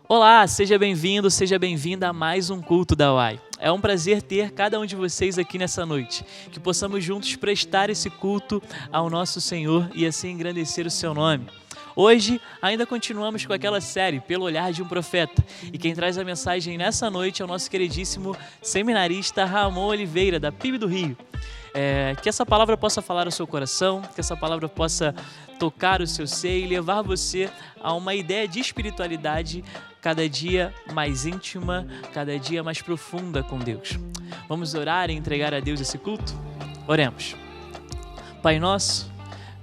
Olá, seja bem-vindo, seja bem-vinda a mais um culto da UAI. É um prazer ter cada um de vocês aqui nessa noite, que possamos juntos prestar esse culto ao nosso Senhor e assim engrandecer o seu nome. Hoje ainda continuamos com aquela série, Pelo Olhar de um Profeta, e quem traz a mensagem nessa noite é o nosso queridíssimo seminarista Ramon Oliveira, da PIB do Rio. Que essa palavra possa falar ao seu coração, que essa palavra possa tocar o seu ser e levar você a uma ideia de espiritualidade cada dia mais íntima, cada dia mais profunda com Deus. Vamos orar e entregar a Deus esse culto? Oremos. Pai nosso,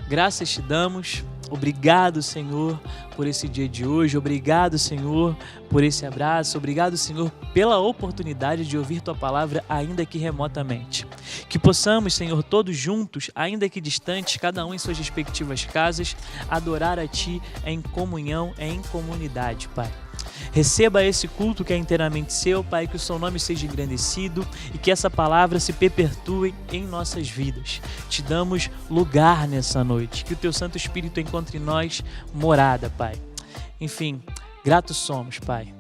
graças te damos. Obrigado, Senhor, por esse dia de hoje. Obrigado, Senhor, por esse abraço. Obrigado, Senhor, pela oportunidade de ouvir Tua palavra, ainda que remotamente. Que possamos, Senhor, todos juntos, ainda que distantes, cada um em suas respectivas casas, adorar a Ti em comunhão, em comunidade, Pai. Receba esse culto que é inteiramente seu, Pai, que o seu nome seja engrandecido e que essa palavra se perpetue em nossas vidas. Te damos lugar nessa noite, que o Teu Santo Espírito encontre em nós morada, Pai. Enfim, gratos somos, Pai.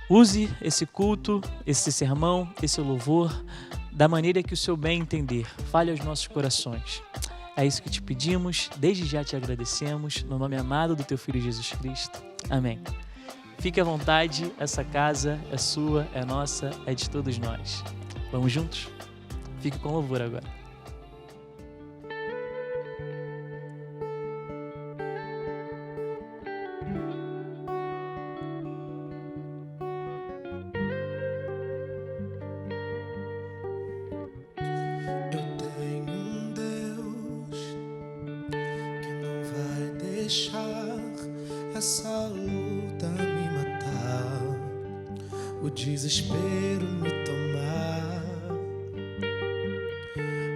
Use esse culto, esse sermão, esse louvor, da maneira que o Seu bem entender. Fale aos nossos corações. É isso que te pedimos, desde já te agradecemos, no nome amado do Teu Filho Jesus Cristo. Amém. Fique à vontade, essa casa é sua, é nossa, é de todos nós. Vamos juntos? Fique com louvor agora. Eu tenho um Deus que não vai deixar essa luta me matar, o desespero me tomar.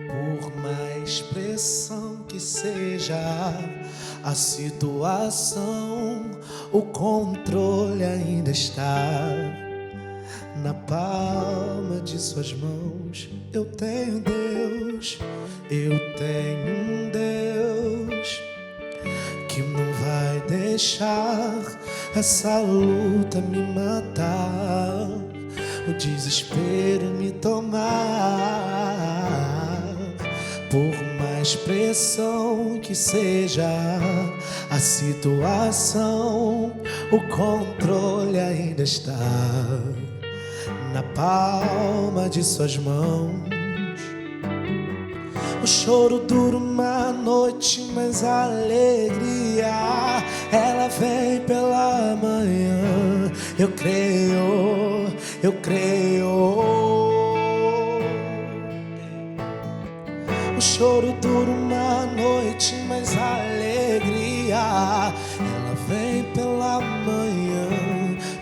Por mais pressão que seja a situação, o controle ainda está na palma de suas mãos. Eu tenho Deus, eu tenho um Deus que não vai deixar essa luta me matar, o desespero me tomar. Por mais pressão que seja a situação, o controle ainda está na palma de suas mãos. O choro dura uma noite, mas a alegria, ela vem pela manhã. Eu creio, eu creio. O choro dura uma noite, mas a alegria, ela vem pela manhã.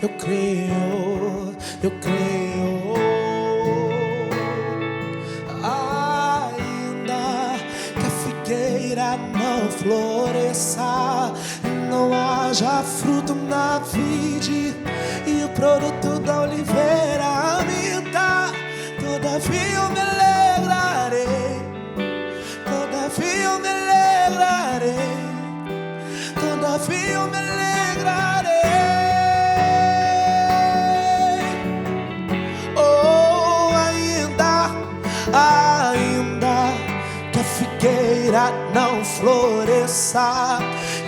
Eu creio, eu creio. Não floresça, não haja fruto na vide e o produto da oliveira minta. Todavia eu me alegrarei, todavia eu me alegrarei, todavia eu me alegrarei. Oh, ainda que a figueira não floresça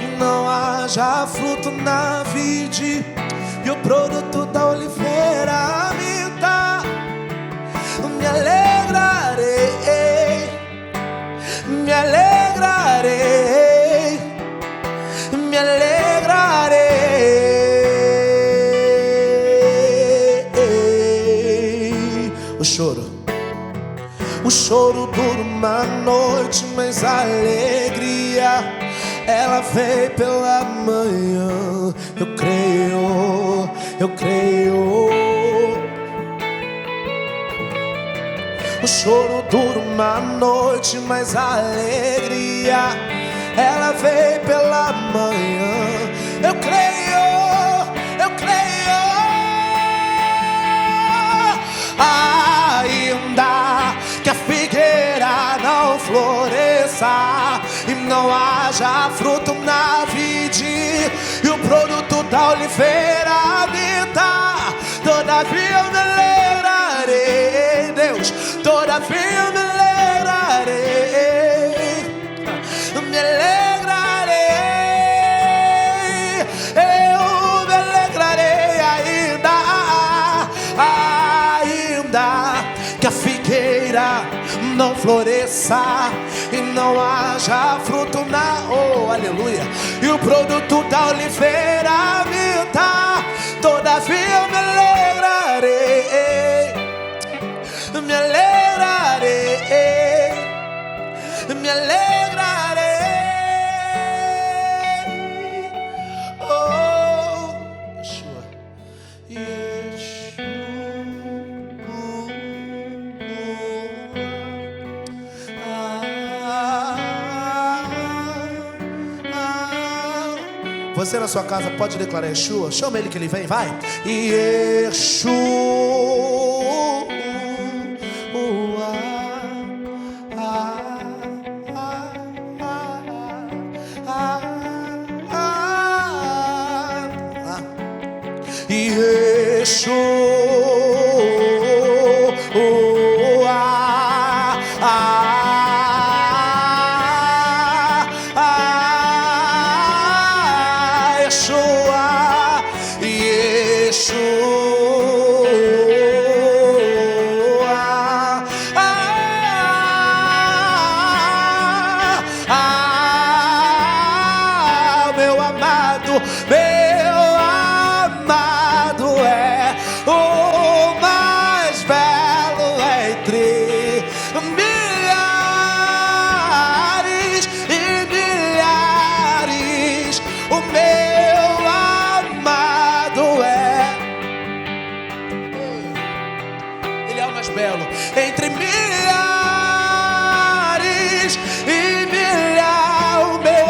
e não haja fruto na vide e o produto da oliveira minta, me alegrarei, me alegrarei, me alegrarei. O choro dura uma noite, mas a alegria, ela vem pela manhã. Eu creio, eu creio. O choro dura uma noite, mas a alegria, ela vem pela manhã. Eu creio, eu creio. Ainda que a figueira não floresça e não haja fruto na vide e o produto da oliveira habita. Todavia eu me alegrarei, Deus, todavia eu me alegrarei, me alegrarei, eu me alegrarei ainda que a figueira não floresça e não haja fruto na, oh, aleluia, e o produto da oliveira minta. Todavia eu me alegrarei, me alegrarei, me alegrarei, oh, Yeshua, Yeshua. Você na sua casa pode declarar Yeshua. Chama ele que ele vem, vai. Yeshua. Entre milhares e milhares, o meu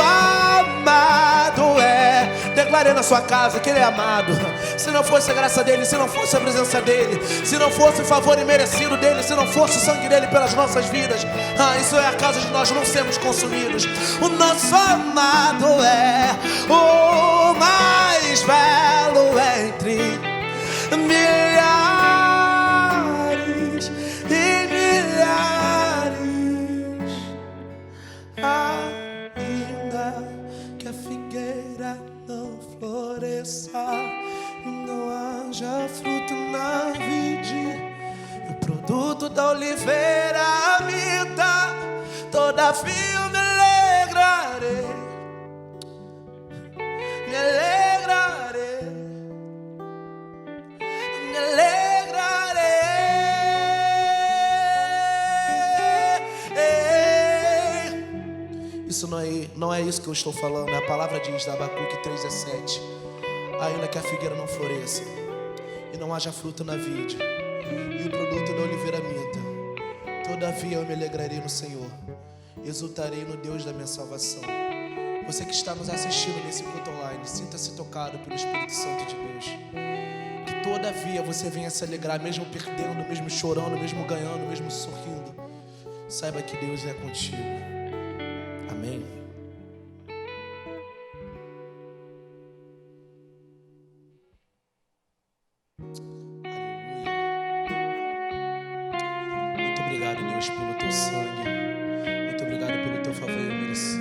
amado é. Declare na sua casa que ele é amado. Se não fosse a graça dele, se não fosse a presença dele, se não fosse o favor imerecido dele, se não fosse o sangue dele pelas nossas vidas, isso é a causa de nós não sermos consumidos. O nosso amado é o mais belo entre milhares e milhares, ainda que a figueira não floresça e não haja fruto na vide, e o produto da oliveira minta. Todavia eu me alegrarei, me alegrarei, me alegrarei. Isso não é isso que eu estou falando. A palavra diz da Abacuque 3:17: ainda que a figueira não floresça e não haja fruto na vide, e o produto da oliveira minta, todavia eu me alegrarei no Senhor, exultarei no Deus da minha salvação. Você que está nos assistindo nesse culto online, sinta-se tocado pelo Espírito Santo de Deus. Que todavia você venha se alegrar, mesmo perdendo, mesmo chorando, mesmo ganhando, mesmo sorrindo. Saiba que Deus é contigo. Amém. Muito obrigado, Deus, pelo teu sangue. Muito obrigado pelo teu favor merecido.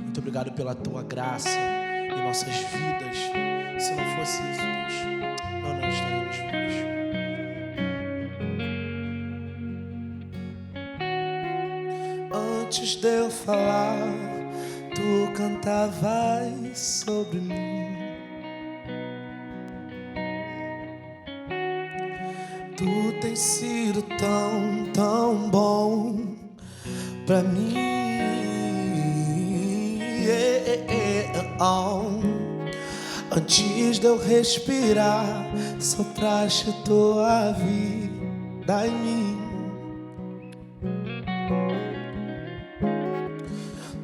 Muito obrigado pela tua graça em nossas vidas. Se não fosse isso, Deus, nós não estaríamos vivos. Antes de eu falar, tu cantavas sobre mim. Tu tens sido tão, tão bom pra mim. Antes de eu respirar, sopraste tua vida em mim.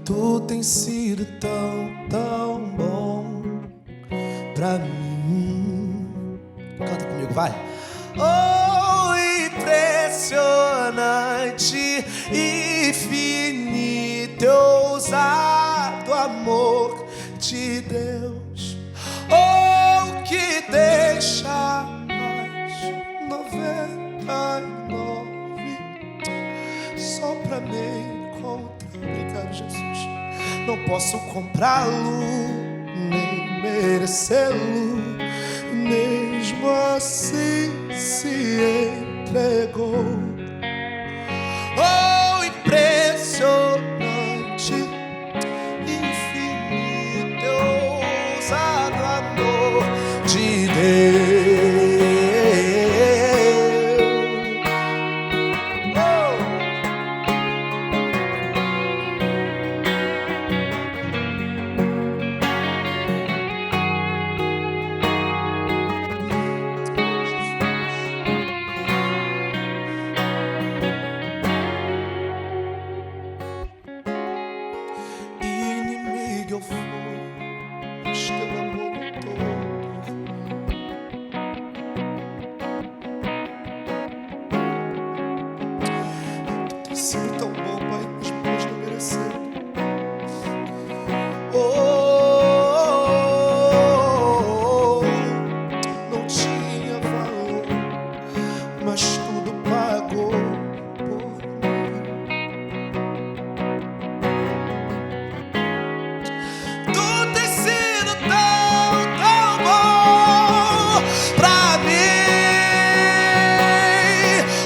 Tu tens sido tão, tão bom pra mim. Canta comigo, vai. Oh, impressionante, infinito, ousado amor te Deus, oh, que deixa as 99 só pra me encontrar. Obrigado, Jesus. Não posso comprá-lo, nem merecê-lo, mesmo assim se entregou. Oh, impressionante, infinito, ousado amor de Deus. Inimigo eu fui, mas teu amor lutou. Tu tens sido tão bom, Pai, mas nós não merecemos. Oh, não tinha valor, mas tudo pagou por mim. Tu tens sido tão, tão bom pra mim.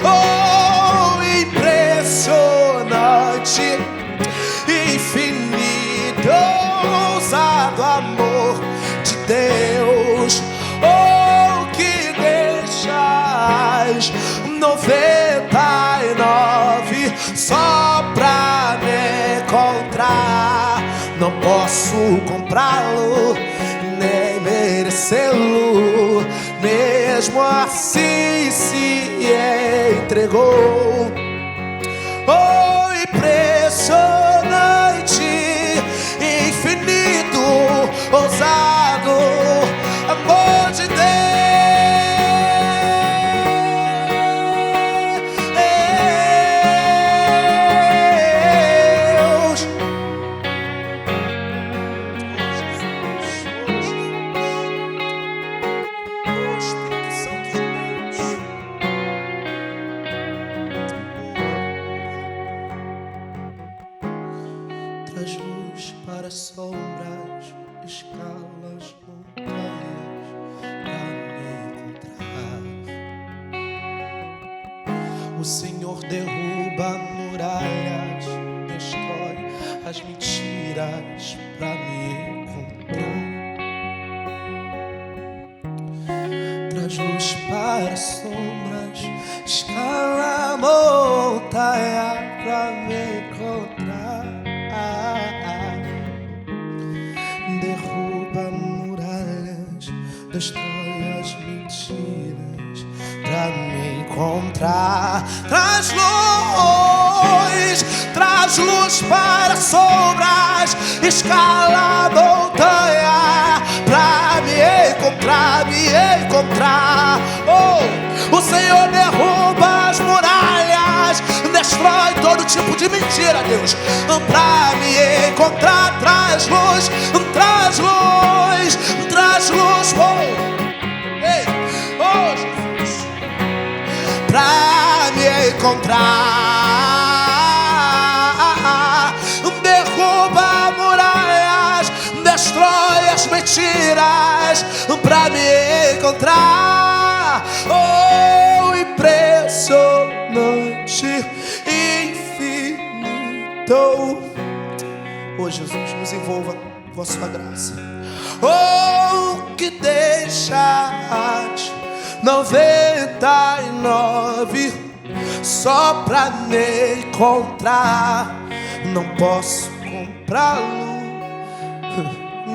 Oh, impressionante, infinito, ousado amor de Deus. Oh, que deixas 99 só pra me encontrar. Não posso comprá-lo, nem merecê-lo, mesmo assim se entregou. Oh, impressionante, infinito, ousado amor de Deus. Oh, Espírito Santo de Deus. Traz luz para as sombras, escala as montanhas pra me encontrar. O Senhor derruba muralhas, destrói as mentiras pra me encontrar. Traz luz para as sombras, escala a montanha pra me encontrar. Derruba muralhas, destrói as mentiras pra me encontrar. Traz luz para as sombras, escala a montanha pra me encontrar. Oh, o Senhor derruba as muralhas, destrói todo tipo de mentira, Deus, pra me encontrar. Traz luz, oh, ei, oh, Jesus, pra me encontrar. Derruba muralhas, destrói as mentiras pra me encontrar. Oh, impressionante, infinito. Oh, Jesus, nos envolva com a sua graça. Oh, que deixas 99 só pra me encontrar. Não posso comprá-lo,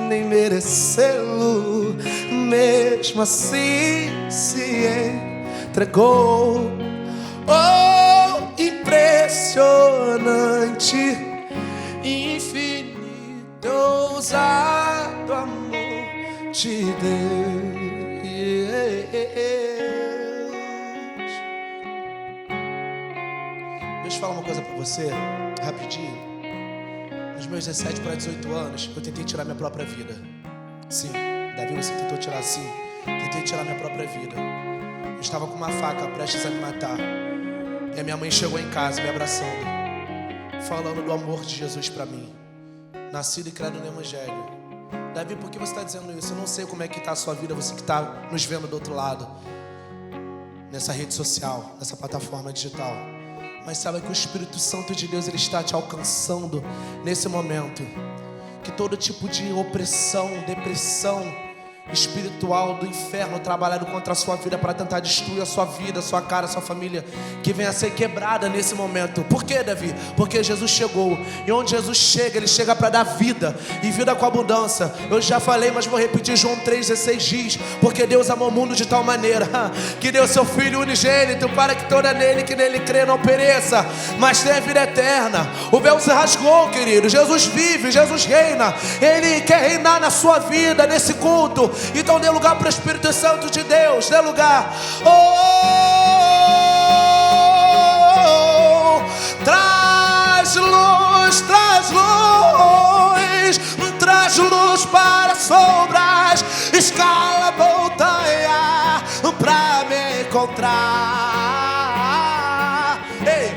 nem merecê-lo, mesmo assim se entregou. Oh, impressionante, infinito, ousado amor de Deus. Deixa eu falar uma coisa pra você, rapidinho. Nos meus 17 para 18 anos, eu tentei tirar minha própria vida. Sim, Davi, você tentou tirar, sim. Tentei tirar minha própria vida. Eu estava com uma faca prestes a me matar. E a minha mãe chegou em casa me abraçando, falando do amor de Jesus para mim. Nascido e criado no Evangelho. Davi, por que você está dizendo isso? Eu não sei como é que está a sua vida, você que está nos vendo do outro lado, nessa rede social, nessa plataforma digital. Mas saiba que o Espírito Santo de Deus, ele está te alcançando nesse momento. Que todo tipo de opressão, depressão espiritual do inferno trabalhado contra a sua vida para tentar destruir a sua vida, a sua cara, a sua família, que venha a ser quebrada nesse momento. Por quê, Davi? Porque Jesus chegou. E onde Jesus chega, ele chega para dar vida, e vida com abundância. Eu já falei, mas vou repetir. João 3,16 diz: porque Deus amou o mundo de tal maneira que deu seu Filho unigênito, para que toda nele que nele crê não pereça, mas tenha vida eterna. O véu se rasgou, querido. Jesus vive, Jesus reina. Ele quer reinar na sua vida, nesse culto. Então dê lugar para o Espírito Santo de Deus. Dê lugar. Traz luz, traz luz, traz luz para as sombras. Escala a montanha para me encontrar. Ei,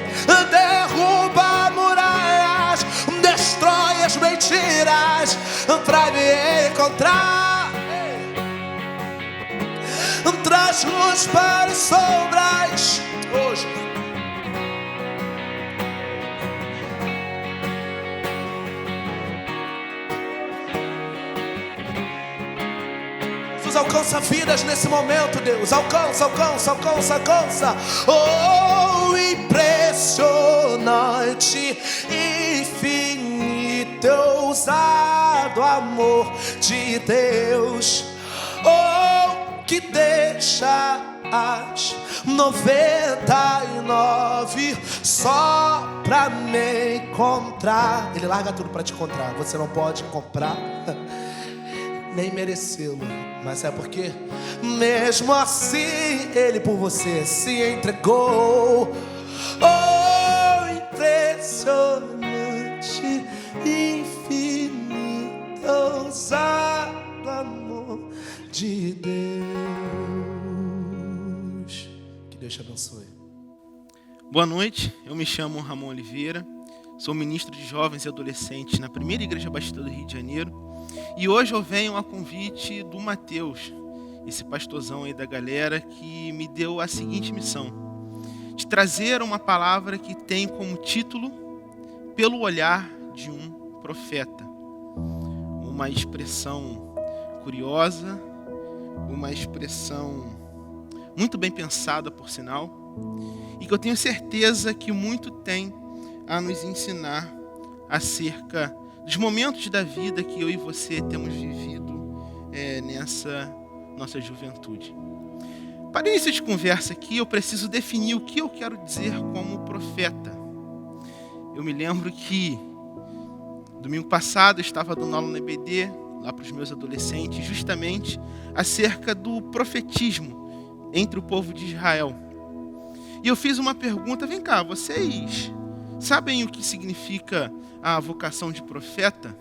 derruba muralhas, destrói as mentiras para me encontrar. Traz luz para as sombras hoje. Jesus alcança vidas nesse momento, Deus. Alcança, alcança, alcança, alcança. Oh, impressionante, infinito, ousado amor de Deus. Oh, que deixa as 99 só pra me encontrar. Ele larga tudo pra te encontrar. Você não pode comprar nem merecê-lo. Mas sabe por quê? Mesmo assim, ele por você se entregou. Oh, impressionante, infinito, ousado amor de Deus. Que Deus te abençoe. Boa noite, eu me chamo Ramon Oliveira, sou ministro de jovens e adolescentes na primeira Igreja Batista do Rio de Janeiro, e hoje eu venho a convite do Mateus, esse pastorzão aí da galera, que me deu a seguinte missão: de trazer uma palavra que tem como título Pelo Olhar de um Profeta. Uma expressão curiosa, uma expressão muito bem pensada, por sinal, e que eu tenho certeza que muito tem a nos ensinar acerca dos momentos da vida que eu e você temos vivido nessa nossa juventude. Para início de conversa aqui, eu preciso definir o que eu quero dizer como profeta. Eu me lembro que domingo passado eu estava dando aula no EBD, lá para os meus adolescentes, justamente acerca do profetismo entre o povo de Israel. E eu fiz uma pergunta: vem cá, vocês sabem o que significa a vocação de profeta?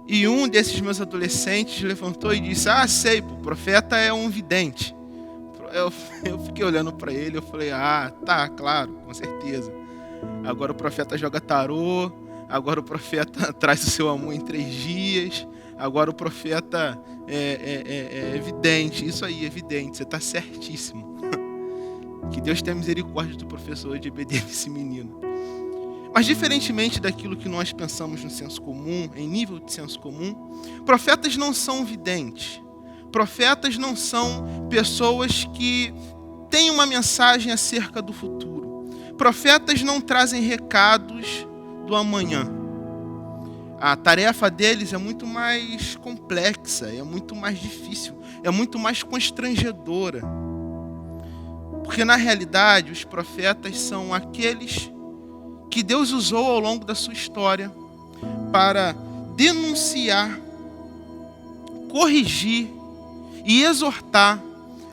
E um desses meus adolescentes levantou e disse: sei, o profeta é um vidente. Eu fiquei olhando para ele, eu falei: tá, claro, com certeza. Agora o profeta joga tarô, agora o profeta traz o seu amor em 3 dias, agora o profeta é vidente. Isso aí, é vidente, você está certíssimo. Que Deus tenha misericórdia do professor de EBD desse menino. Mas diferentemente daquilo que nós pensamos no senso comum, em nível de senso comum, profetas não são videntes. Profetas não são pessoas que têm uma mensagem acerca do futuro. Profetas não trazem recados do amanhã. A tarefa deles é muito mais complexa, é muito mais difícil, é muito mais constrangedora. Porque na realidade os profetas são aqueles que Deus usou ao longo da sua história para denunciar, corrigir e exortar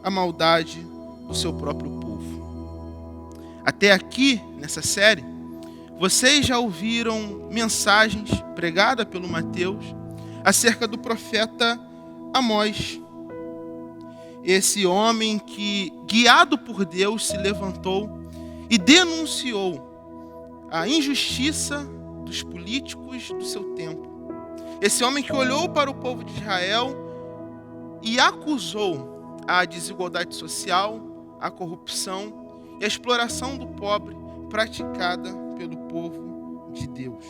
a maldade do seu próprio povo. Até aqui, nessa série, vocês já ouviram mensagens pregadas pelo Mateus acerca do profeta Amós. Esse homem que, guiado por Deus, se levantou e denunciou a injustiça dos políticos do seu tempo. Esse homem que olhou para o povo de Israel e acusou a desigualdade social, a corrupção e a exploração do pobre praticada pelo povo de Deus.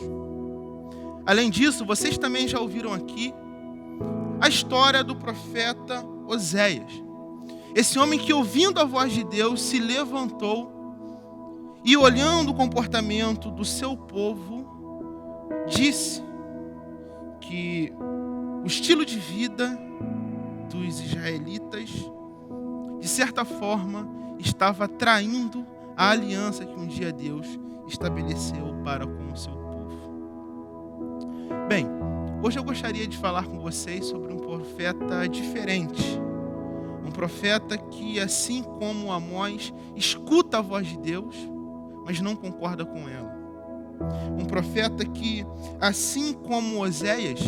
Além disso, vocês também já ouviram aqui a história do profeta Oséias. Esse homem que, ouvindo a voz de Deus, se levantou e, olhando o comportamento do seu povo, disse que o estilo de vida dos israelitas, de certa forma, estava traindo a aliança que um dia Deus estabeleceu para com o seu povo. Bem, hoje eu gostaria de falar com vocês sobre um profeta diferente. Um profeta que, assim como Amós, escuta a voz de Deus, mas não concorda com ela. Um profeta que, assim como Oséias,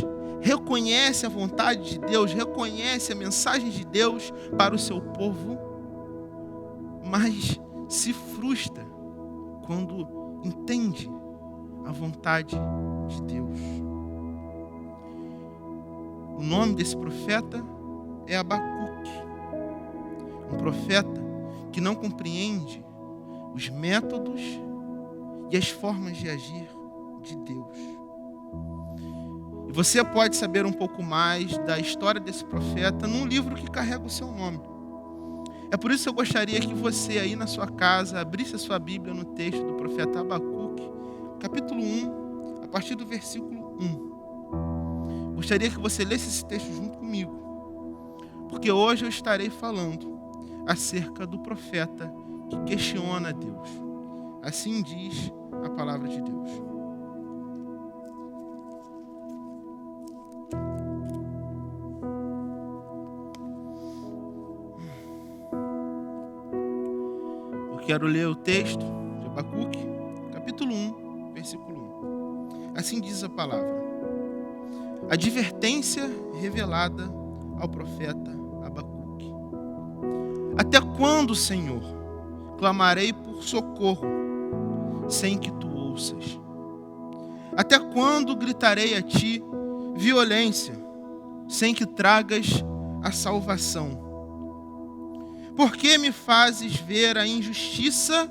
reconhece a vontade de Deus, reconhece a mensagem de Deus para o seu povo, mas se frustra quando entende a vontade de Deus. O nome desse profeta é Abacuque. Um profeta que não compreende os métodos e as formas de agir de Deus. E você pode saber um pouco mais da história desse profeta num livro que carrega o seu nome. É por isso que eu gostaria que você aí na sua casa abrisse a sua Bíblia no texto do profeta Abacuque, capítulo 1, a partir do versículo 1. Gostaria que você lesse esse texto junto comigo, porque hoje eu estarei falando acerca do profeta que questiona Deus. Assim diz a palavra de Deus. Eu quero ler o texto de Abacuque, capítulo 1, versículo 1. Assim diz a palavra. Advertência revelada ao profeta Abacuque. Até quando, Senhor, clamarei por socorro, sem que tu ouças? Até quando gritarei a ti violência, sem que tragas a salvação? Por que me fazes ver a injustiça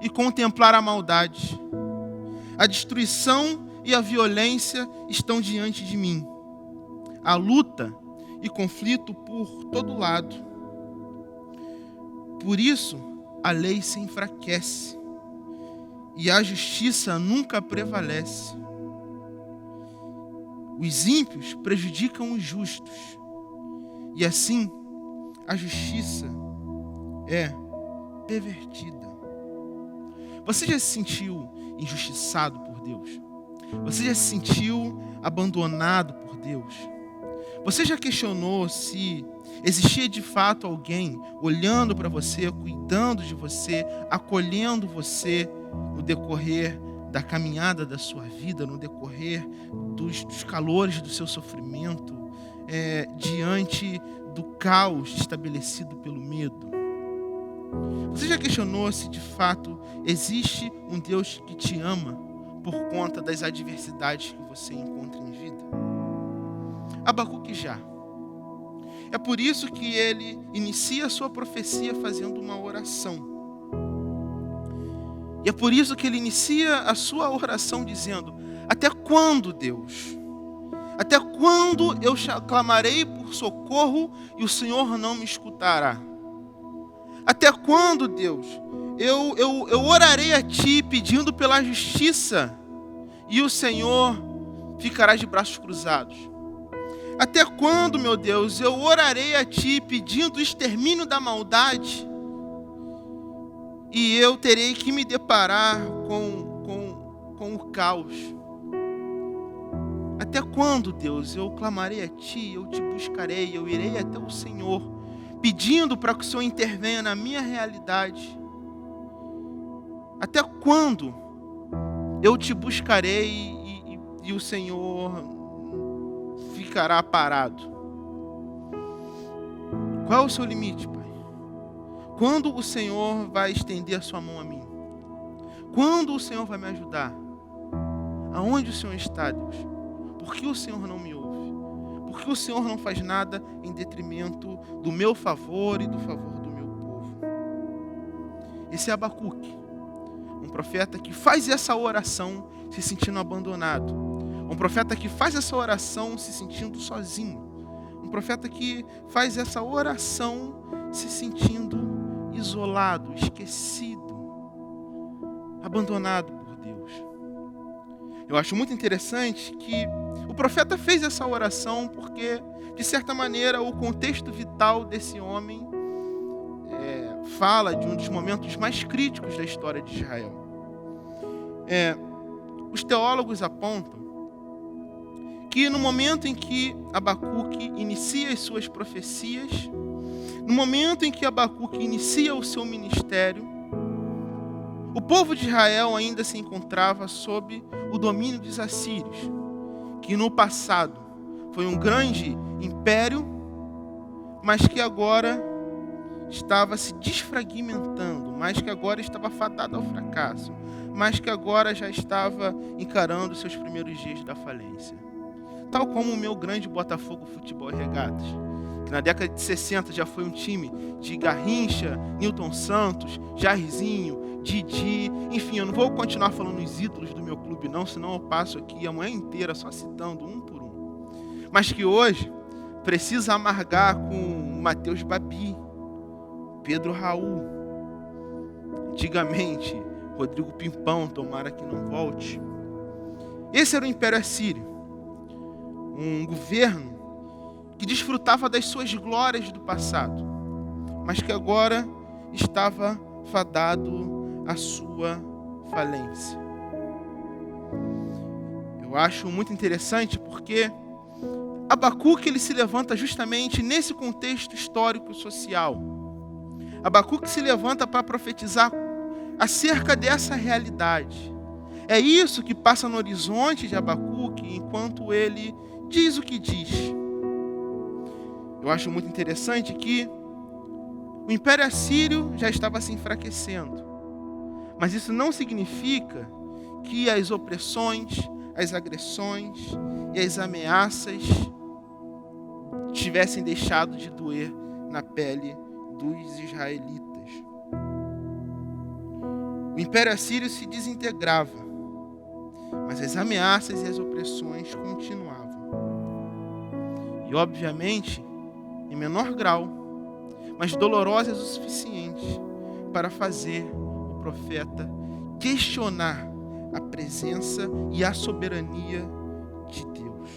e contemplar a maldade? A destruição e a violência estão diante de mim. A luta e conflito por todo lado. Por isso, a lei se enfraquece e a justiça nunca prevalece. Os ímpios prejudicam os justos e assim a justiça é pervertida. Você já se sentiu injustiçado por Deus? Você já se sentiu abandonado por Deus? Você já questionou se existia de fato alguém olhando para você, cuidando de você, acolhendo você no decorrer da caminhada da sua vida, no decorrer dos calores do seu sofrimento, diante do caos estabelecido pelo medo? Você já questionou se de fato existe um Deus que te ama por conta das adversidades que você encontra em vida? Abacuque já. É por isso que ele inicia a sua profecia fazendo uma oração. E é por isso que ele inicia a sua oração dizendo: até quando, Deus? Até quando eu clamarei por socorro e o Senhor não me escutará? Até quando, Deus, eu orarei a Ti pedindo pela justiça e o Senhor ficará de braços cruzados? Até quando, meu Deus, eu orarei a Ti pedindo o extermínio da maldade e eu terei que me deparar com o caos? Até quando, Deus, eu clamarei a Ti, eu Te buscarei, eu irei até o Senhor, pedindo para que o Senhor intervenha na minha realidade? Até quando eu Te buscarei e o Senhor ficará parado? Qual é o seu limite, Pai? Quando o Senhor vai estender a sua mão a mim? Quando o Senhor vai me ajudar? Aonde o Senhor está, Deus? Por que o Senhor não me ouve? Por que o Senhor não faz nada em detrimento do meu favor e do favor do meu povo? Esse é Abacuque, um profeta que faz essa oração se sentindo abandonado. Um profeta que faz essa oração se sentindo sozinho. Um profeta que faz essa oração se sentindo isolado, esquecido, abandonado por Deus. Eu acho muito interessante que o profeta fez essa oração porque, de certa maneira, o contexto vital desse homem fala de um dos momentos mais críticos da história de Israel. Os teólogos apontam que no momento em que Abacuque inicia as suas profecias, no momento em que Abacuque inicia o seu ministério, o povo de Israel ainda se encontrava sob o domínio dos assírios, que no passado foi um grande império, mas que agora estava se desfragmentando, mas que agora estava fadado ao fracasso, mas que agora já estava encarando seus primeiros dias da falência. Tal como o meu grande Botafogo Futebol e Regatas, que na década de 60 já foi um time de Garrincha, Nilton Santos, Jairzinho, Didi, enfim, eu não vou continuar falando os ídolos do meu clube não, senão eu passo aqui a manhã inteira só citando um por um. Mas que hoje precisa amargar com Matheus Babi, Pedro Raul, antigamente Rodrigo Pimpão, tomara que não volte. Esse era o Império Assírio, um governo que desfrutava das suas glórias do passado, mas que agora estava fadado à sua falência. Eu acho muito interessante porque Abacuque ele se levanta justamente nesse contexto histórico e social. Abacuque se levanta para profetizar acerca dessa realidade. É isso que passa no horizonte de Abacuque enquanto ele diz o que diz. Eu acho muito interessante que o Império Assírio já estava se enfraquecendo. Mas isso não significa que as opressões, as agressões e as ameaças tivessem deixado de doer na pele dos israelitas. O Império Assírio se desintegrava, mas as ameaças e as opressões continuavam. E, obviamente, em menor grau, mas dolorosas o suficiente para fazer o profeta questionar a presença e a soberania de Deus.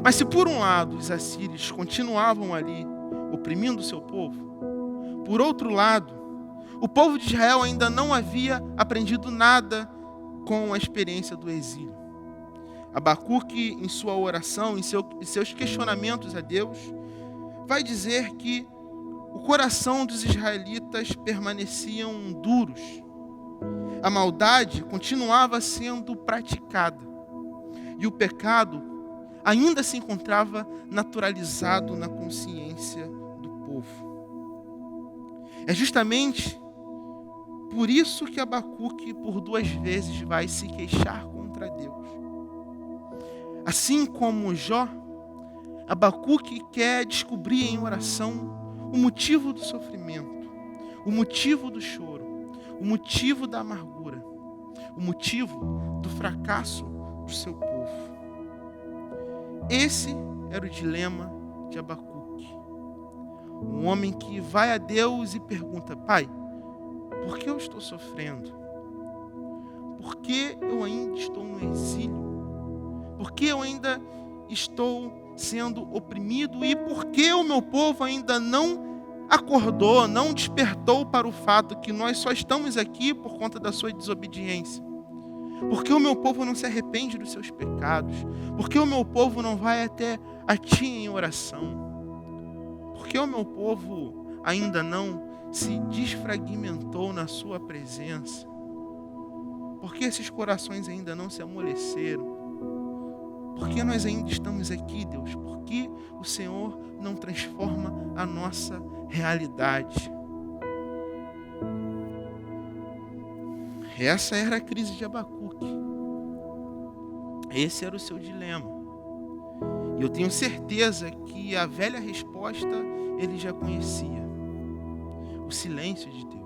Mas se por um lado os assírios continuavam ali oprimindo o seu povo, por outro lado, o povo de Israel ainda não havia aprendido nada com a experiência do exílio. Abacuque, em sua oração, em seus questionamentos a Deus, vai dizer que o coração dos israelitas permaneciam duros. A maldade continuava sendo praticada. E o pecado ainda se encontrava naturalizado na consciência do povo. É justamente por isso que Abacuque, por 2 vezes, vai se queixar contra Deus. Assim como Jó, Abacuque quer descobrir em oração o motivo do sofrimento, o motivo do choro, o motivo da amargura, o motivo do fracasso do seu povo. Esse era o dilema de Abacuque. Um homem que vai a Deus e pergunta: Pai, por que eu estou sofrendo? Por que eu ainda estou no exílio? Por que eu ainda estou sendo oprimido? E por que o meu povo ainda não acordou, não despertou para o fato que nós só estamos aqui por conta da sua desobediência? Por que o meu povo não se arrepende dos seus pecados? Por que o meu povo não vai até a Ti em oração? Por que o meu povo ainda não se desfragmentou na Sua presença? Por que esses corações ainda não se amoleceram? Por que nós ainda estamos aqui, Deus? Por que o Senhor não transforma a nossa realidade? Essa era a crise de Abacuque. Esse era o seu dilema. E eu tenho certeza que a velha resposta ele já conhecia. O silêncio de Deus.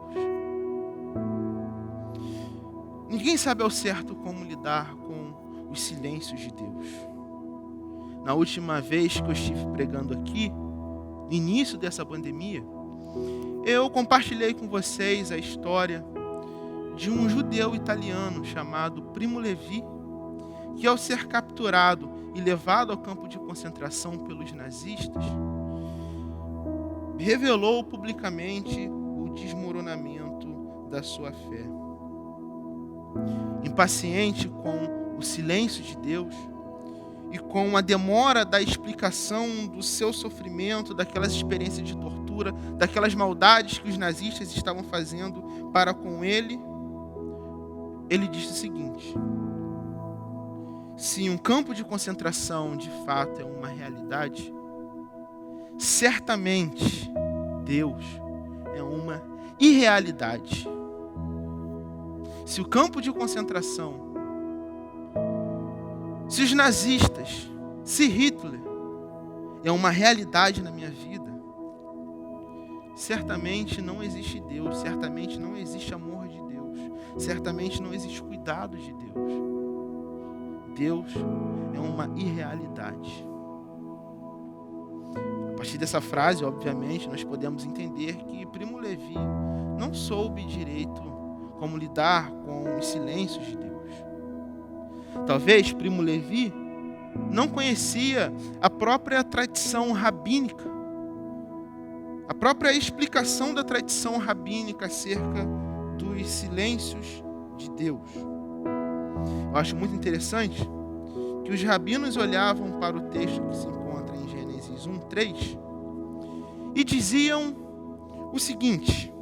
Ninguém sabe ao certo como lidar com os silêncios de Deus. Na última vez que eu estive pregando aqui, no início dessa pandemia, eu compartilhei com vocês a história de um judeu italiano chamado Primo Levi, que ao ser capturado e levado ao campo de concentração pelos nazistas, revelou publicamente o desmoronamento da sua fé. Impaciente com o silêncio de Deus e com a demora da explicação do seu sofrimento, daquelas experiências de tortura, daquelas maldades que os nazistas estavam fazendo para com ele, ele disse o seguinte: se um campo de concentração de fato é uma realidade, certamente Deus é uma irrealidade. Se o campo de concentração, se os nazistas, se Hitler é uma realidade na minha vida, certamente não existe Deus, certamente não existe amor de Deus, certamente não existe cuidado de Deus. Deus é uma irrealidade. A partir dessa frase, obviamente, nós podemos entender que Primo Levi não soube direito como lidar com os silêncios de Deus. Talvez Primo Levi não conhecia a própria tradição rabínica, a própria explicação da tradição rabínica acerca dos silêncios de Deus. Eu acho muito interessante que os rabinos olhavam para o texto que se encontra em Gênesis 1:3 e diziam o seguinte: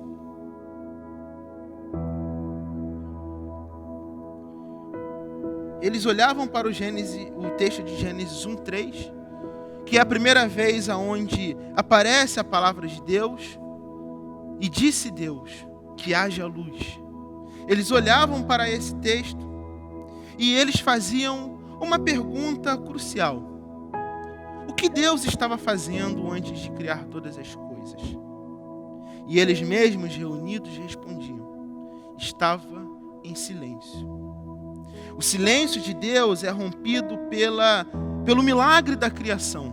eles olhavam para o texto de Gênesis 1:3, que é a primeira vez aonde aparece a palavra de Deus, e disse Deus que haja luz. Eles olhavam para esse texto e eles faziam uma pergunta crucial: o que Deus estava fazendo antes de criar todas as coisas? E eles mesmos reunidos respondiam: estava em silêncio. O silêncio de Deus é rompido pelo milagre da criação.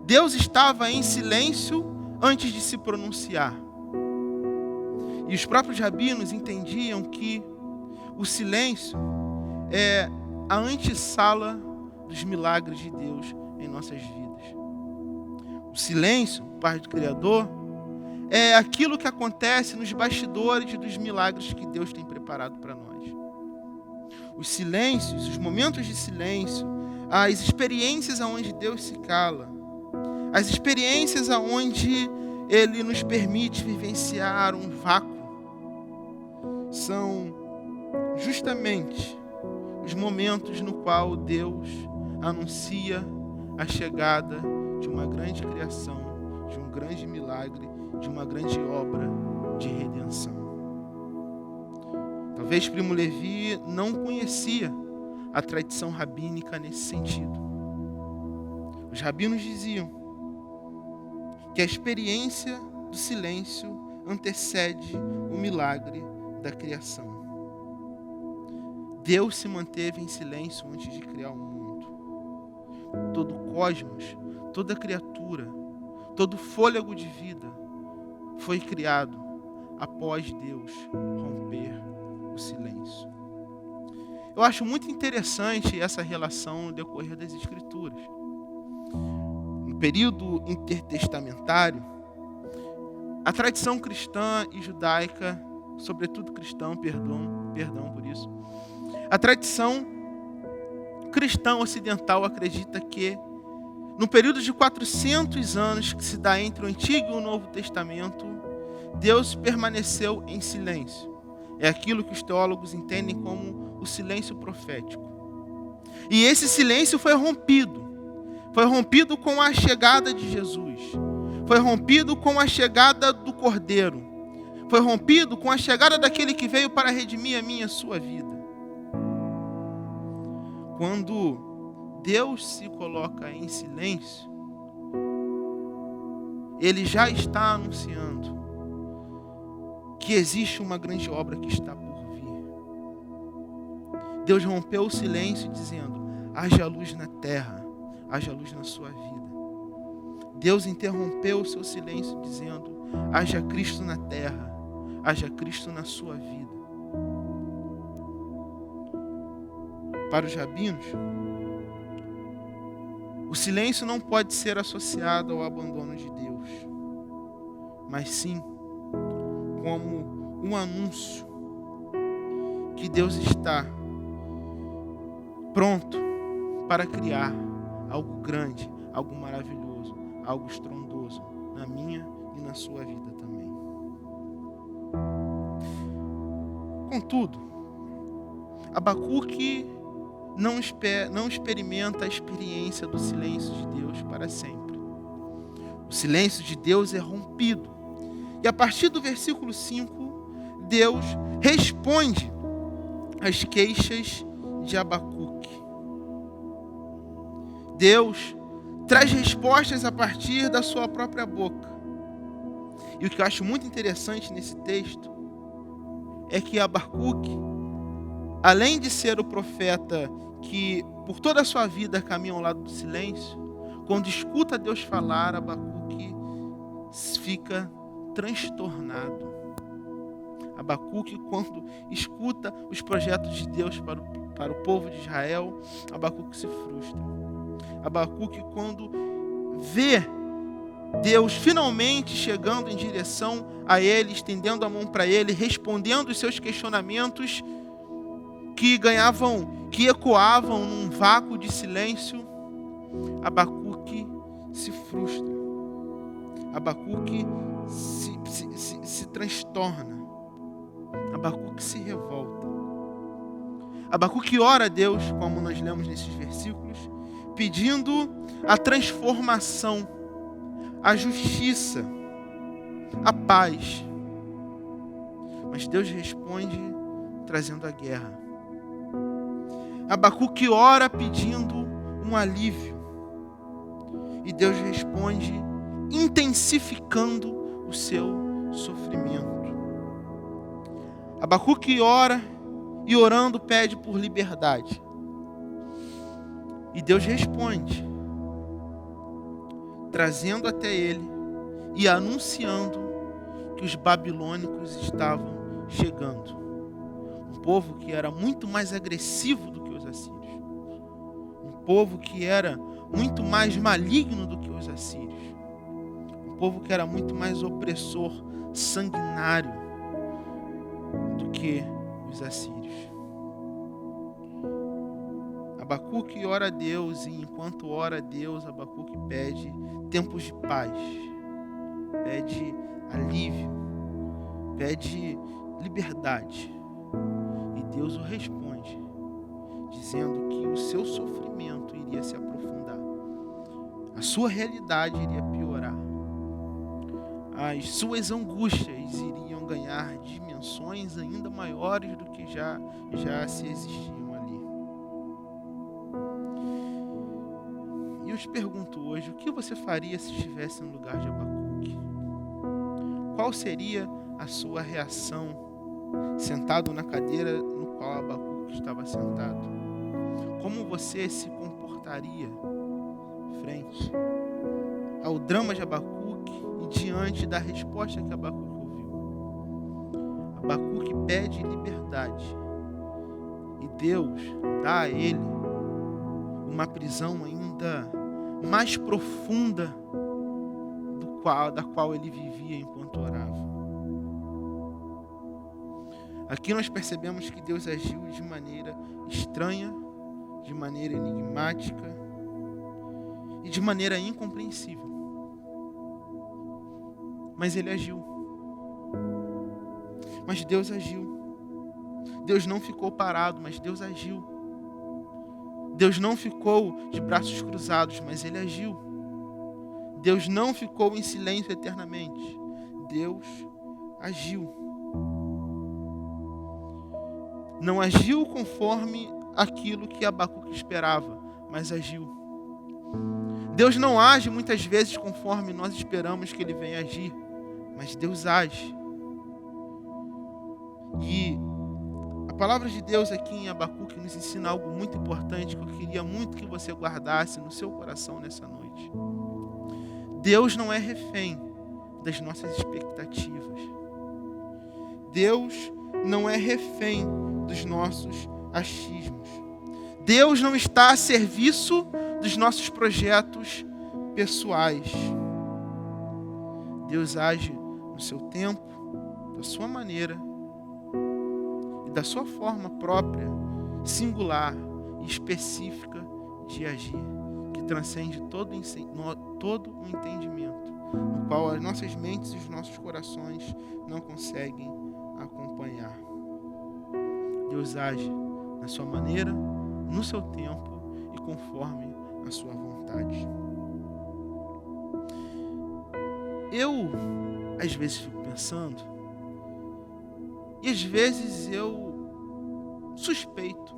Deus estava em silêncio antes de se pronunciar. E os próprios rabinos entendiam que o silêncio é a antessala dos milagres de Deus em nossas vidas. O silêncio, parte do Criador, é aquilo que acontece nos bastidores dos milagres que Deus tem preparado para nós. Os silêncios, os momentos de silêncio, as experiências aonde Deus se cala, as experiências aonde Ele nos permite vivenciar um vácuo, são justamente os momentos no qual Deus anuncia a chegada de uma grande criação, de um grande milagre, de uma grande obra de redenção. Talvez Primo Levi não conhecia a tradição rabínica nesse sentido. Os rabinos diziam que a experiência do silêncio antecede o milagre da criação. Deus se manteve em silêncio antes de criar o mundo. Todo o cosmos, toda criatura, todo fôlego de vida foi criado após Deus romper o silêncio. Eu acho muito interessante essa relação no decorrer das Escrituras. No período intertestamentário, a tradição cristã e judaica, sobretudo cristã, perdão por isso, a tradição cristã ocidental acredita que no período de 400 anos que se dá entre o Antigo e o Novo Testamento, Deus permaneceu em silêncio. É aquilo que os teólogos entendem como o silêncio profético. E esse silêncio foi rompido. Foi rompido com a chegada de Jesus. Foi rompido com a chegada do Cordeiro. Foi rompido com a chegada daquele que veio para redimir a minha e a sua vida. Quando Deus se coloca em silêncio, Ele já está anunciando que existe uma grande obra que está por vir. Deus rompeu o silêncio dizendo: haja luz na terra, haja luz na sua vida. Deus interrompeu o seu silêncio dizendo: haja Cristo na terra, haja Cristo na sua vida. Para os rabinos, o silêncio não pode ser associado ao abandono de Deus, mas sim como um anúncio que Deus está pronto para criar algo grande, algo maravilhoso, algo estrondoso na minha e na sua vida também. Contudo, Abacuque não experimenta a experiência do silêncio de Deus para sempre. O silêncio de Deus é rompido. E a partir do versículo 5, Deus responde às queixas de Abacuque. Deus traz respostas a partir da sua própria boca. E o que eu acho muito interessante nesse texto é que Abacuque, além de ser o profeta que por toda a sua vida caminha ao lado do silêncio, quando escuta Deus falar, Abacuque fica transtornado. Abacuque, quando escuta os projetos de Deus para o povo de Israel, Abacuque se frustra. Abacuque, quando vê Deus finalmente chegando em direção a ele, estendendo a mão para ele, respondendo os seus questionamentos que ecoavam num vácuo de silêncio, Abacuque se frustra. Abacuque se transtorna. Abacuque se revolta. Abacuque ora a Deus, como nós lemos nesses versículos, pedindo a transformação, a justiça, a paz. Mas Deus responde trazendo a guerra. Abacuque ora pedindo um alívio. E Deus responde intensificando o seu sofrimento. Abacuque ora e orando pede por liberdade. E Deus responde, trazendo até ele e anunciando que os babilônicos estavam chegando. Um povo que era muito mais agressivo do que os assírios. Um povo que era muito mais maligno do que os assírios. Um povo que era muito mais opressor, sanguinário do que os assírios. Abacuque ora a Deus, e enquanto ora a Deus, Abacuque pede tempos de paz, pede alívio, pede liberdade. E Deus o responde, dizendo que o seu sofrimento iria se aprofundar, a sua realidade iria piorar, as suas angústias iriam ganhar dimensões ainda maiores do que já se existiam ali. E eu te pergunto hoje, o que você faria se estivesse no lugar de Abacuque? Qual seria a sua reação sentado na cadeira no qual Abacuque estava sentado? Como você se comportaria frente ao drama de Abacuque e diante da resposta que Abacuque ouviu? Abacuque pede liberdade e Deus dá a ele uma prisão ainda mais profunda da qual ele vivia enquanto orava. Aqui nós percebemos que Deus agiu de maneira estranha, de maneira enigmática e de maneira incompreensível. Mas Ele agiu. Mas Deus agiu. Deus não ficou parado, mas Deus agiu. Deus não ficou de braços cruzados, mas Ele agiu. Deus não ficou em silêncio eternamente. Deus agiu. Não agiu conforme aquilo que Abacuque esperava, mas agiu. Deus não age muitas vezes conforme nós esperamos que Ele venha agir, mas Deus age. E a palavra de Deus aqui em Abacuque nos ensina algo muito importante que eu queria muito que você guardasse no seu coração nessa noite. Deus não é refém das nossas expectativas. Deus não é refém dos nossos achismos. Deus não está a serviço dos nossos projetos pessoais. Deus age no seu tempo, da sua maneira e da sua forma própria, singular e específica de agir, que transcende todo o entendimento, no qual as nossas mentes e os nossos corações não conseguem acompanhar. Deus age na sua maneira, no seu tempo e conforme a sua vontade. Eu, às vezes, fico pensando, e às vezes eu suspeito,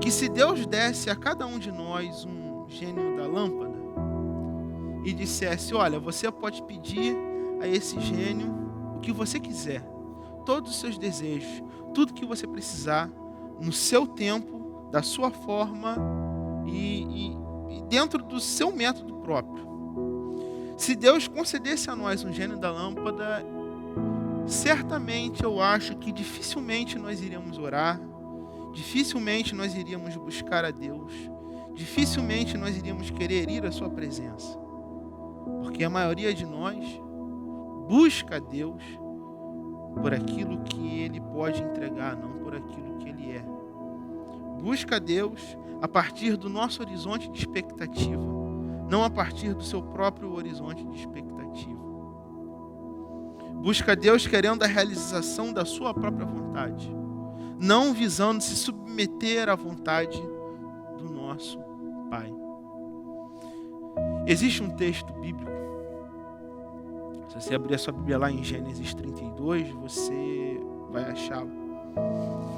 que se Deus desse a cada um de nós um gênio da lâmpada e dissesse, olha, você pode pedir a esse gênio o que você quiser, todos os seus desejos, tudo que você precisar, no seu tempo, da sua forma e dentro do seu método próprio. Se Deus concedesse a nós um gênio da lâmpada, certamente eu acho que dificilmente nós iríamos orar, dificilmente nós iríamos buscar a Deus, dificilmente nós iríamos querer ir à sua presença. Porque a maioria de nós busca a Deus por aquilo que Ele pode entregar, não por aquilo que Ele é. Busca a Deus a partir do nosso horizonte de expectativa, não a partir do seu próprio horizonte de expectativa. Busca a Deus querendo a realização da sua própria vontade, não visando se submeter à vontade do nosso Pai. Existe um texto bíblico, se você abrir a sua Bíblia lá em Gênesis 32, você vai achá-lo,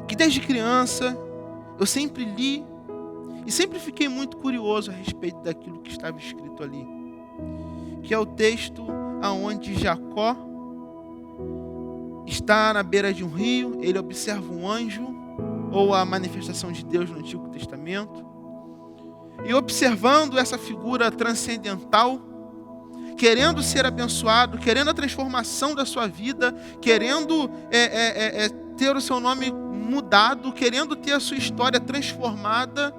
que desde criança eu sempre li e sempre fiquei muito curioso a respeito daquilo que estava escrito ali, que é o texto aonde Jacó está na beira de um rio, ele observa um anjo, ou a manifestação de Deus no Antigo Testamento, e observando essa figura transcendental, querendo ser abençoado, querendo a transformação da sua vida, querendo ter o seu nome mudado, querendo ter a sua história transformada,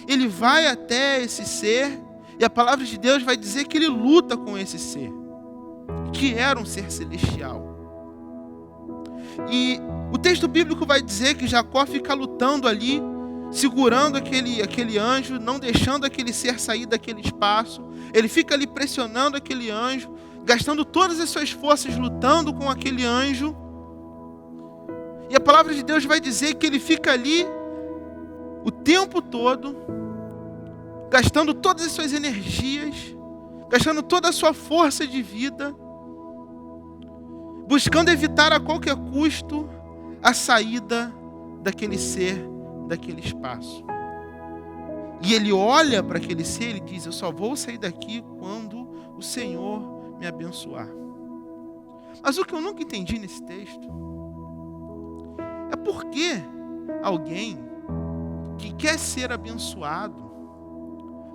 ele vai até esse ser, e a palavra de Deus vai dizer que ele luta com esse ser, que era um ser celestial. E o texto bíblico vai dizer que Jacó fica lutando ali, segurando aquele anjo, não deixando aquele ser sair daquele espaço. Ele fica ali pressionando aquele anjo, gastando todas as suas forças lutando com aquele anjo. E a palavra de Deus vai dizer que ele fica ali o tempo todo, gastando todas as suas energias, gastando toda a sua força de vida, buscando evitar a qualquer custo a saída daquele ser, daquele espaço. E ele olha para aquele ser e diz, eu só vou sair daqui quando o Senhor me abençoar. Mas o que eu nunca entendi nesse texto é por que alguém que quer ser abençoado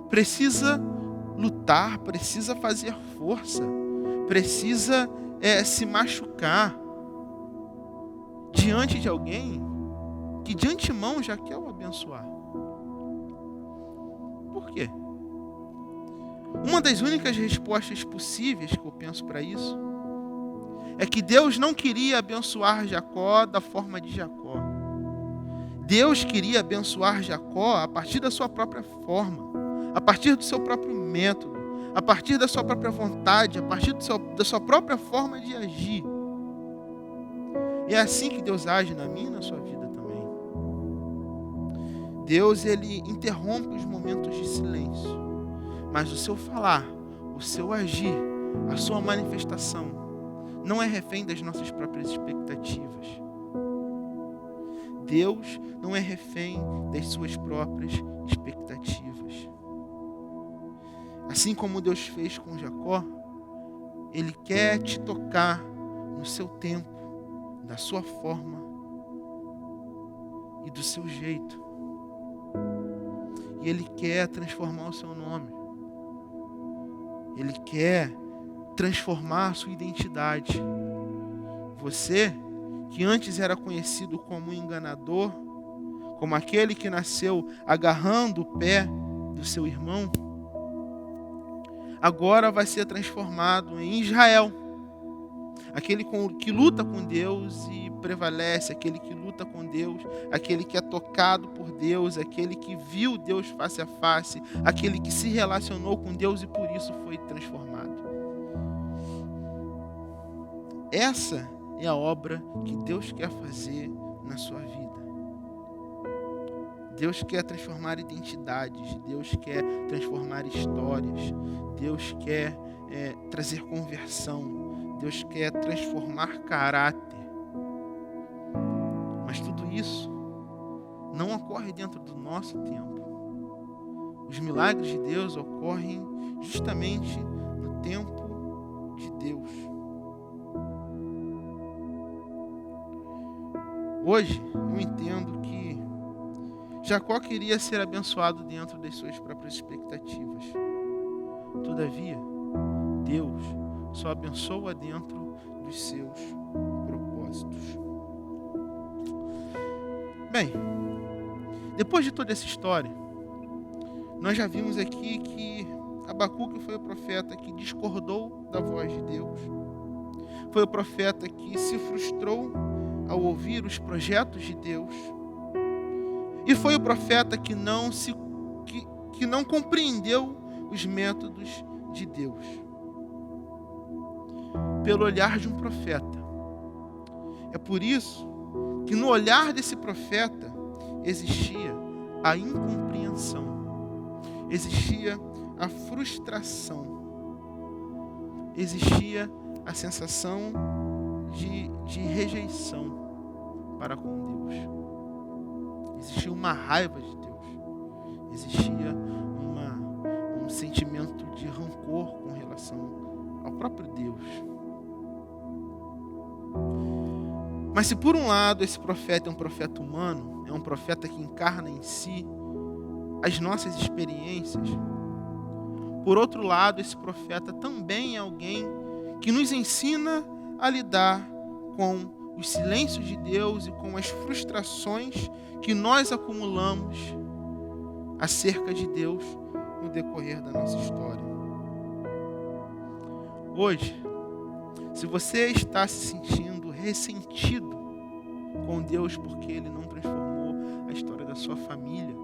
precisa lutar, precisa fazer força, precisa se machucar diante de alguém que de antemão já quer o abençoar. Por quê? Uma das únicas respostas possíveis que eu penso para isso é que Deus não queria abençoar Jacó da forma de Jacó. Deus queria abençoar Jacó a partir da sua própria forma, a partir do seu próprio método, a partir da sua própria vontade, a partir da sua própria forma de agir. E é assim que Deus age na minha e na sua vida também. Deus, ele interrompe os momentos de silêncio, mas o seu falar, o seu agir, a sua manifestação não é refém das nossas próprias expectativas. Deus não é refém das suas próprias expectativas. Assim como Deus fez com Jacó, Ele quer te tocar no seu tempo, da sua forma e do seu jeito. E Ele quer transformar o seu nome. Ele quer transformar a sua identidade. Você, que antes era conhecido como enganador, como aquele que nasceu agarrando o pé do seu irmão, agora vai ser transformado em Israel, aquele que luta com Deus e prevalece, aquele que luta com Deus, aquele que é tocado por Deus, aquele que viu Deus face a face, aquele que se relacionou com Deus e por isso foi transformado. Essa é a obra que Deus quer fazer na sua vida. Deus quer transformar identidades, Deus quer transformar histórias, Deus quer trazer conversão, Deus quer transformar caráter. Mas tudo isso não ocorre dentro do nosso tempo. Os milagres de Deus ocorrem justamente no tempo de Deus. Hoje eu entendo que Jacó queria ser abençoado dentro das suas próprias expectativas. Todavia, Deus só abençoa dentro dos seus propósitos. Bem, depois de toda essa história, nós já vimos aqui que Abacuque foi o profeta que discordou da voz de Deus. Foi o profeta que se frustrou ao ouvir os projetos de Deus. E foi o profeta que não compreendeu os métodos de Deus. Pelo olhar de um profeta. É por isso que no olhar desse profeta existia a incompreensão, existia a frustração, existia a sensação de rejeição para com Deus. Existia uma raiva de Deus. Existia um sentimento de rancor com relação ao próprio Deus. Mas se por um lado esse profeta é um profeta humano, é um profeta que encarna em si as nossas experiências, por outro lado esse profeta também é alguém que nos ensina a lidar com os silêncios de Deus e com as frustrações que nós acumulamos acerca de Deus no decorrer da nossa história. Hoje, se você está se sentindo ressentido com Deus porque Ele não transformou a história da sua família,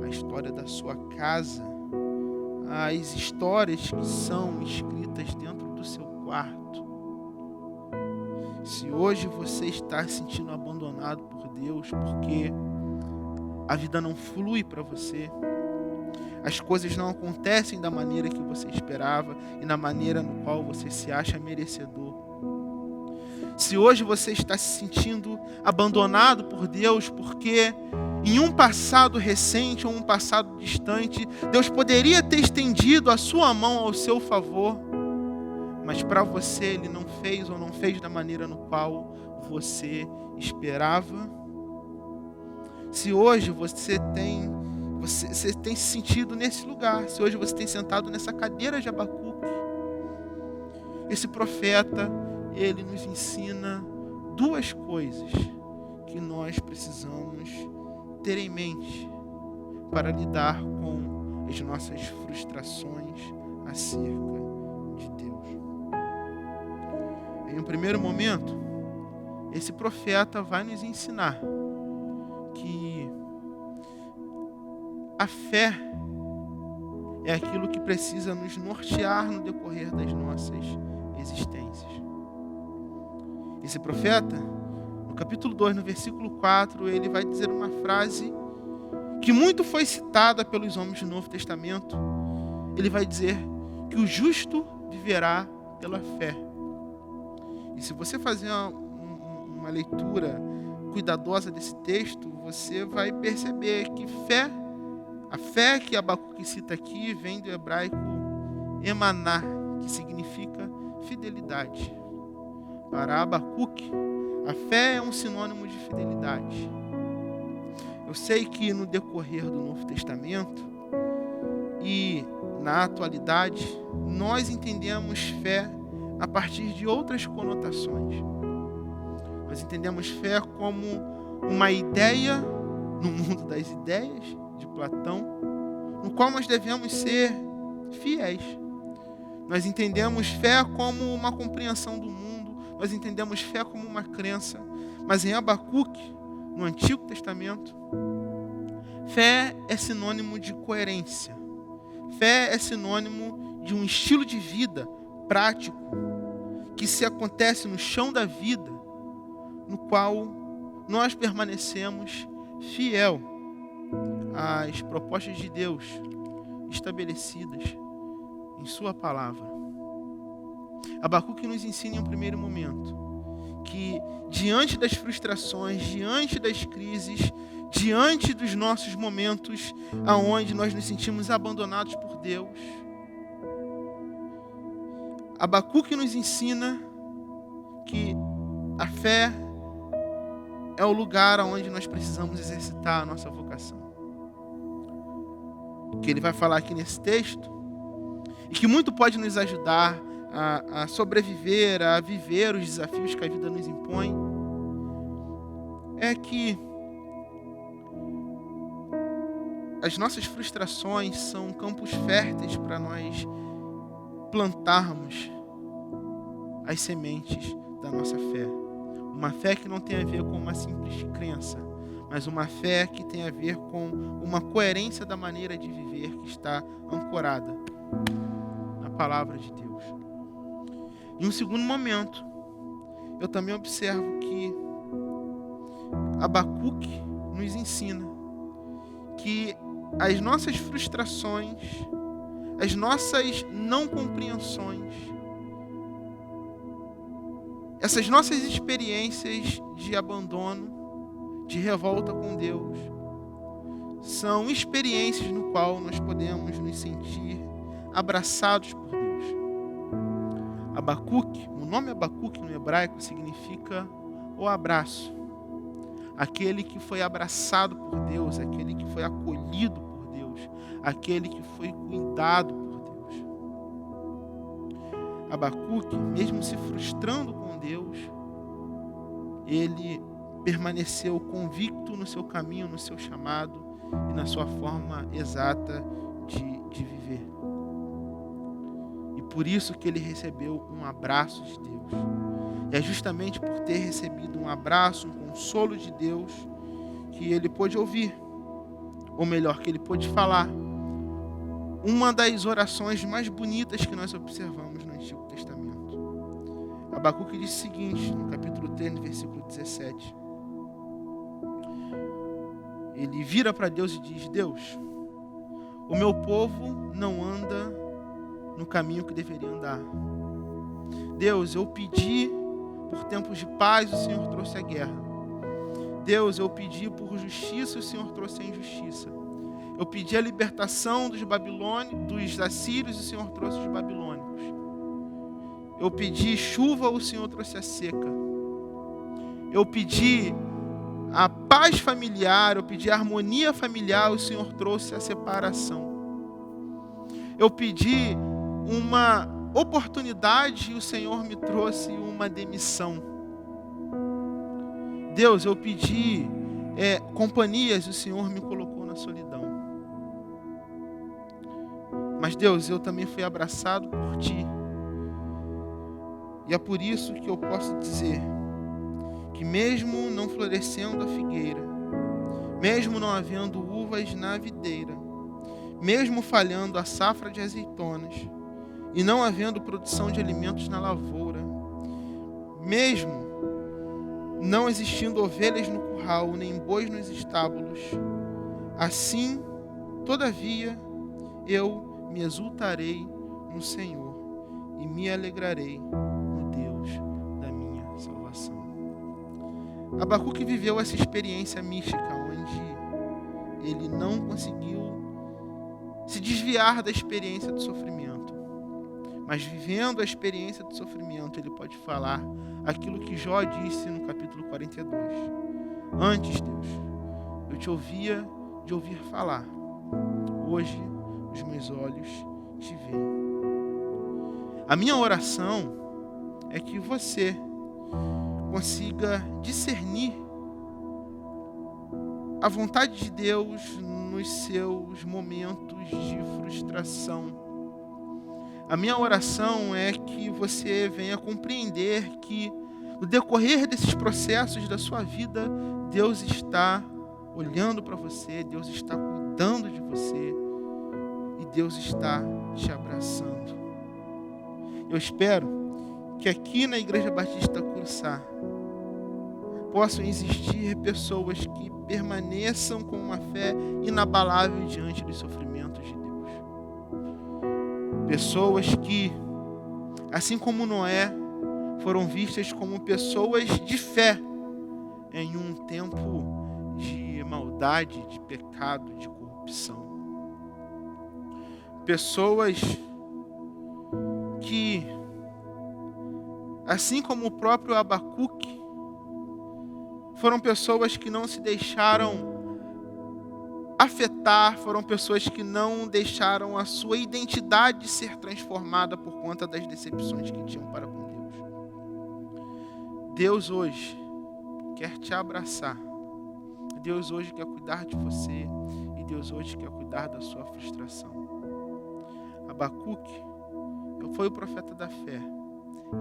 a história da sua casa, as histórias que são escritas dentro do seu quarto, se hoje você está se sentindo abandonado por Deus porque a vida não flui para você, as coisas não acontecem da maneira que você esperava e na maneira no qual você se acha merecedor. Se hoje você está se sentindo abandonado por Deus porque em um passado recente ou um passado distante, Deus poderia ter estendido a sua mão ao seu favor, mas para você Ele não fez ou não fez da maneira no qual você esperava. Se hoje você tem se sentido nesse lugar, se hoje você tem sentado nessa cadeira de Abacuque, esse profeta, ele nos ensina duas coisas que nós precisamos ter em mente para lidar com as nossas frustrações acerca de Deus. Em um primeiro momento, esse profeta vai nos ensinar que a fé é aquilo que precisa nos nortear no decorrer das nossas existências. Esse profeta, no capítulo 2, no versículo 4, ele vai dizer uma frase que muito foi citada pelos homens do Novo Testamento, ele vai dizer que o justo viverá pela fé. E se você fazer uma leitura cuidadosa desse texto, você vai perceber que a fé que Abacuque cita aqui vem do hebraico emaná, que significa fidelidade. Para Abacuque, a fé é um sinônimo de fidelidade. Eu sei que no decorrer do Novo Testamento e na atualidade, nós entendemos fé a partir de outras conotações. Nós entendemos fé como uma ideia no mundo das ideias de Platão, no qual nós devemos ser fiéis. Nós entendemos fé como uma compreensão do mundo, nós entendemos fé como uma crença. Mas em Abacuque, no Antigo Testamento, fé é sinônimo de coerência. Fé é sinônimo de um estilo de vida prático que se acontece no chão da vida, no qual nós permanecemos fiel às propostas de Deus estabelecidas em sua palavra. Abacuque nos ensina em um primeiro momento que diante das frustrações, diante das crises, diante dos nossos momentos aonde nós nos sentimos abandonados por Deus, Abacuque nos ensina que a fé é o lugar onde nós precisamos exercitar a nossa vocação. O que ele vai falar aqui nesse texto, e que muito pode nos ajudar a sobreviver, a viver os desafios que a vida nos impõe, é que as nossas frustrações são campos férteis para nós plantarmos as sementes da nossa fé. Uma fé que não tem a ver com uma simples crença, mas uma fé que tem a ver com uma coerência da maneira de viver que está ancorada na palavra de Deus. Em um segundo momento, eu também observo que Abacuque nos ensina que as nossas frustrações, as nossas não compreensões, essas nossas experiências de abandono, de revolta com Deus, são experiências no qual nós podemos nos sentir abraçados por Deus. Abacuque, o nome Abacuque no hebraico significa o abraço. Aquele que foi abraçado por Deus, aquele que foi acolhido por Deus, aquele que foi cuidado por Deus. Abacuque, mesmo se frustrando com Deus, ele permaneceu convicto no seu caminho, no seu chamado e na sua forma exata de viver. E por isso que ele recebeu um abraço de Deus. E é justamente por ter recebido um abraço, um consolo de Deus, que ele pôde ouvir, ou melhor, que ele pôde falar, uma das orações mais bonitas que nós observamos no Antigo Testamento. Abacuque diz o seguinte, no capítulo 3, no versículo 17. Ele vira para Deus e diz: Deus, o meu povo não anda no caminho que deveria andar. Deus, eu pedi por tempos de paz, o Senhor trouxe a guerra. Deus, eu pedi por justiça, o Senhor trouxe a injustiça. Eu pedi a libertação dos assírios, o Senhor trouxe os babilônicos. Eu pedi chuva, o Senhor trouxe a seca. Eu pedi a paz familiar, eu pedi a harmonia familiar, o Senhor trouxe a separação. Eu pedi uma oportunidade e o Senhor me trouxe uma demissão. Deus, eu pedi companhias e o Senhor me colocou na solidão. Mas Deus, eu também fui abraçado por Ti. E é por isso que eu posso dizer que mesmo não florescendo a figueira, mesmo não havendo uvas na videira, mesmo falhando a safra de azeitonas, e não havendo produção de alimentos na lavoura, mesmo não existindo ovelhas no curral, nem bois nos estábulos, Assim, todavia, eu me exultarei no Senhor e me alegrarei no Deus da minha salvação. Abacuque viveu essa experiência mística onde ele não conseguiu se desviar da experiência do sofrimento. Mas vivendo a experiência do sofrimento, ele pode falar aquilo que Jó disse no capítulo 42. Antes, Deus, eu te ouvia de ouvir falar. Hoje, os meus olhos te veem. A minha oração é que você consiga discernir a vontade de Deus nos seus momentos de frustração. A minha oração é que você venha compreender que no decorrer desses processos da sua vida, Deus está olhando para você, Deus está cuidando de você e Deus está te abraçando. Eu espero que aqui na Igreja Batista Curuçá possam existir pessoas que permaneçam com uma fé inabalável diante dos sofrimentos de Deus. Pessoas que, assim como Noé, foram vistas como pessoas de fé em um tempo de maldade, de pecado, de corrupção. Pessoas que, assim como o próprio Abacuque, foram pessoas que não se deixaram afetar, foram pessoas que não deixaram a sua identidade ser transformada por conta das decepções que tinham para com Deus. Deus hoje quer te abraçar. Deus hoje quer cuidar de você e Deus hoje quer cuidar da sua frustração. Abacuque foi o profeta da fé.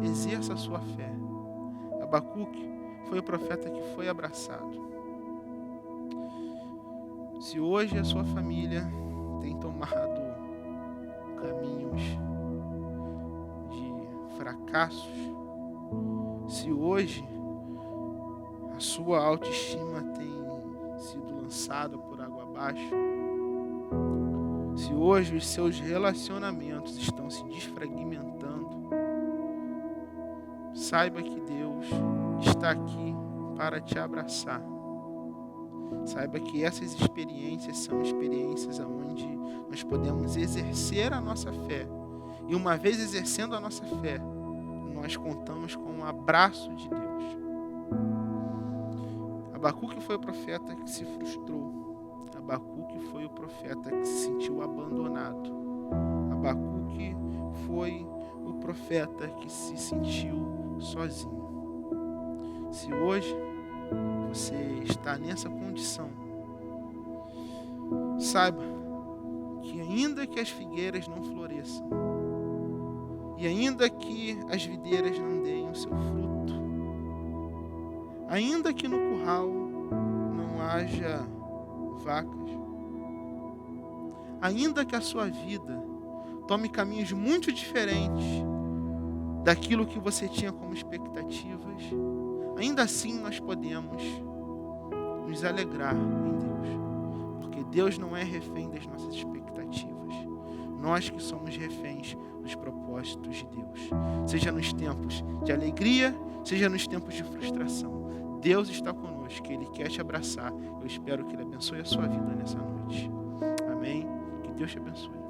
Exerça a sua fé. Abacuque foi o profeta que foi abraçado. Se hoje a sua família tem tomado caminhos de fracassos, se hoje a sua autoestima tem sido lançada por água abaixo, se hoje os seus relacionamentos estão se desfragmentando, saiba que Deus está aqui para te abraçar. Saiba que essas experiências são experiências onde nós podemos exercer a nossa fé. E uma vez exercendo a nossa fé, nós contamos com o abraço de Deus. Abacuque foi o profeta que se frustrou. Abacuque foi o profeta que se sentiu abandonado. Abacuque foi o profeta que se sentiu sozinho. Se hoje você está nessa condição, saiba que ainda que as figueiras não floresçam, e ainda que as videiras não deem o seu fruto, ainda que no curral não haja vacas, ainda que a sua vida tome caminhos muito diferentes daquilo que você tinha como expectativas, ainda assim nós podemos nos alegrar em Deus, porque Deus não é refém das nossas expectativas. Nós que somos reféns dos propósitos de Deus, seja nos tempos de alegria, seja nos tempos de frustração. Deus está conosco, Ele quer te abraçar. Eu espero que Ele abençoe a sua vida nessa noite. Amém? Que Deus te abençoe.